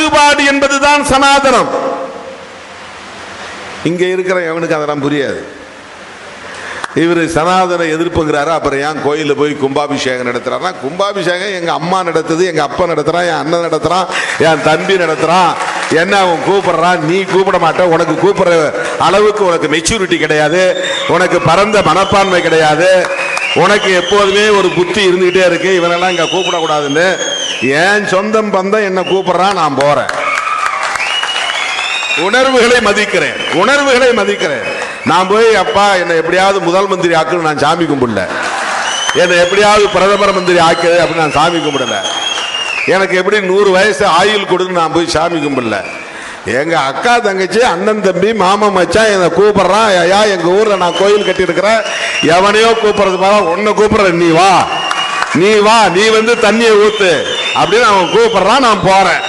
பாகுபாடு என்பதுதான் சனாதனம். இங்க இருக்கிற எவனுக்கு அதெல்லாம் புரியாது. இவர் சனாதன எதிர்ப்புங்கிறாரு. அப்புறம் ஏன் கோயிலில் போய் கும்பாபிஷேகம் நடத்துறாருன்னா, கும்பாபிஷேகம் எங்க அம்மா நடத்துது, எங்க அப்பா நடத்துறான், என் அண்ணன் நடத்துறான், என் தம்பி நடத்துறான். என்ன அவன் கூப்பிடுறான், நீ கூப்பிட மாட்ட. உனக்கு கூப்பிடுற அளவுக்கு உனக்கு மெச்சூரிட்டி கிடையாது, உனக்கு பரந்த மனப்பான்மை கிடையாது, உனக்கு எப்போதுமே ஒரு புத்தி இருந்துகிட்டே இருக்கு. இவனெல்லாம் இங்க கூப்பிடக்கூடாதுன்னு என் சொந்தம் பந்தம் என்ன கூப்பிடுறான், நான் போறேன். உணர்வுகளை மதிக்கிறேன், உணர்வுகளை மதிக்கிறேன். நான் போய் அப்பா என்னை எப்படியாவது முதல் மந்திரி ஆக்குன்னு நான் சாமி கும்பிடல, என்னை எப்படியாவது பிரதமர் மந்திரி ஆக்குது அப்படின்னு நான் சாமி கும்பிடல, எனக்கு எப்படி 100 வயசு ஆயுள் கொடுன்னு நான் போய் சாமி கும்பிடல. எங்க அக்கா தங்கச்சி அண்ணன் தம்பி மாமன் மச்சான் என்னை கூப்பிடுறான். ஐயா எங்க ஊர்ல நான் கோயில் கட்டி இருக்கிறேன், எவனையோ கூப்பிடுறது மாதிரி உன்னை கூப்பிடுறேன், நீ வா நீ வா, நீ வந்து தண்ணியை ஊத்து அப்படின்னு அவன் கூப்பிடுறான், நான் போறேன்.